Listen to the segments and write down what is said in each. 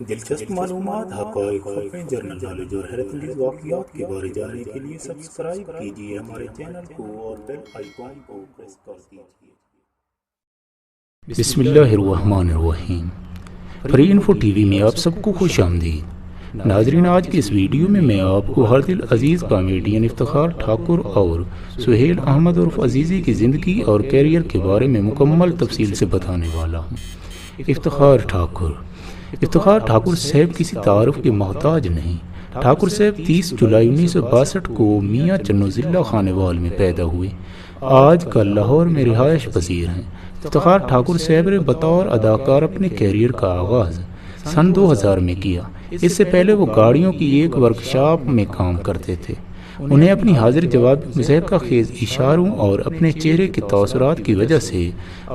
دلچسپ معلومات، حقائق، خبریں، جرنل نالج اور حیرت انگیز واقعات کے بارے جاننے کے لیے سبسکرائب کیجیے ہمارے چینل کو اور بیل آئیکن کو پریس کر دیجیے۔ بسم اللہ الرحمن الرحیم۔ فری انفو ٹی وی میں آپ سب کو خوش آمدید۔ ناظرین، آج کی اس ویڈیو میں آپ کو ہر دل عزیز کامیڈین افتخار ٹھاکر اور سہیل احمد عرف عزیزی کی زندگی اور کیریئر کے بارے میں مکمل تفصیل سے بتانے والا ہوں۔ افتخار ٹھاکر صاحب کسی تعارف کے محتاج نہیں۔ ٹھاکر صاحب 30 جولائی 1962 کو میاں چنو ضلع خانوال میں پیدا ہوئے۔ آج کل لاہور میں رہائش پذیر ہیں۔ افتخار ٹھاکر صاحب نے بطور اداکار اپنے کیریئر کا آغاز سن 2000 میں کیا۔ اس سے پہلے وہ گاڑیوں کی ایک ورکشاپ میں کام کرتے تھے۔ انہیں اپنی حاضر جوابی مضحکہ خیز اشاروں اور اپنے چہرے کے تاثرات کی وجہ سے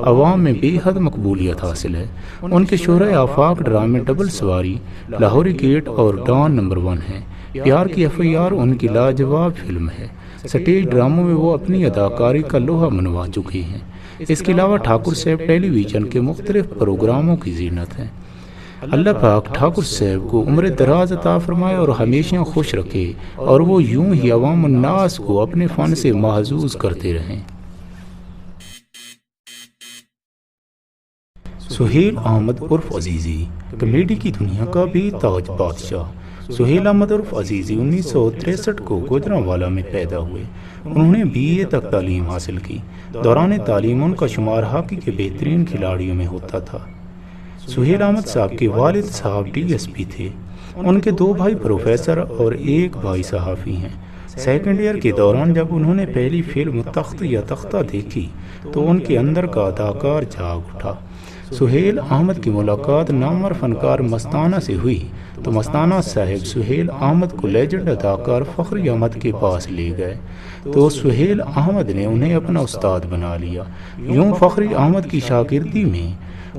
عوام میں بے حد مقبولیت حاصل ہے۔ ان کے شہرۂ آفاق ڈرامے ڈبل سواری، لاہوری گیٹ اور ڈان نمبر 1 ہیں۔ پیار کی FIR ان کی لاجواب فلم ہے۔ سٹیج ڈراموں میں وہ اپنی اداکاری کا لوہا منوا چکے ہیں۔ اس کے علاوہ ٹھاکر صاحب ٹیلی ویژن کے مختلف پروگراموں کی زینت ہیں۔ اللہ پاک ٹھاکر صاحب کو عمر دراز عطا فرمائے اور ہمیشہ خوش رکھے، اور وہ یوں ہی عوام الناس کو اپنے فن سے محظوظ کرتے رہیں۔ سہیل احمد عرف عزیزی کامیڈی کی دنیا کا بھی تاج بادشاہ۔ سہیل احمد عرف عزیزی 1963 کو گوجرانوالا میں پیدا ہوئے۔ انہوں نے BA تک تعلیم حاصل کی۔ دوران تعلیم ان کا شمار ہاکی کے بہترین کھلاڑیوں میں ہوتا تھا۔ سہیل احمد صاحب کے والد صاحب DSP تھے۔ ان کے 2 بھائی پروفیسر اور 1 بھائی صحافی ہیں۔ سیکنڈ ایئر کے دوران جب انہوں نے پہلی فلم تخت یا تختہ دیکھی تو ان کے اندر کا اداکار جاگ اٹھا۔ سہیل احمد کی ملاقات نامور فنکار مستانہ سے ہوئی تو مستانہ صاحب سہیل احمد کو لیجنڈ اداکار فخری احمد کے پاس لے گئے تو سہیل احمد نے انہیں اپنا استاد بنا لیا۔ یوں فخری احمد کی شاگردی میں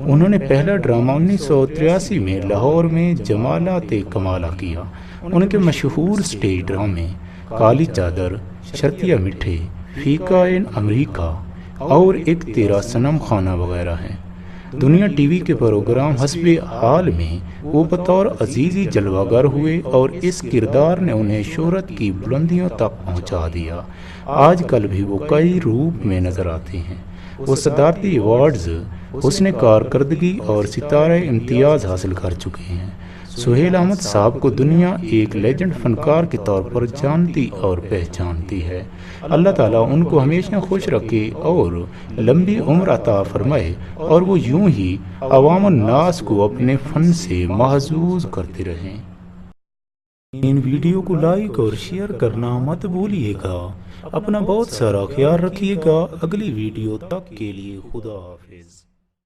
انہوں نے پہلا ڈرامہ 1983 میں لاہور میں جمالات کمالہ کیا۔ ان کے مشہور سٹیج ڈرامے کالی چادر، شرطیہ مٹھے، فیکا ان امریکہ اور ایک تیرا صنم خانہ وغیرہ ہیں۔ دنیا ٹی وی کے پروگرام حسب حال میں وہ بطور عزیزی جلوہ گر ہوئے اور اس کردار نے انہیں شہرت کی بلندیوں تک پہنچا دیا۔ آج کل بھی وہ کئی روپ میں نظر آتے ہیں۔ وہ صدارتی ایوارڈز، حسن کارکردگی اور ستارہ امتیاز حاصل کر چکے ہیں۔ سہیل احمد صاحب کو دنیا ایک لیجنڈ فنکار کے طور پر جانتی اور پہچانتی ہے۔ اللہ تعالیٰ ان کو ہمیشہ خوش رکھے اور لمبی عمر عطا فرمائے، اور وہ یوں ہی عوام الناس کو اپنے فن سے محظوظ کرتے رہیں۔ ان ویڈیو کو لائک اور شیئر کرنا مت بھولیے گا۔ اپنا بہت سارا خیال رکھیے گا۔ اگلی ویڈیو تک کے لیے خدا حافظ۔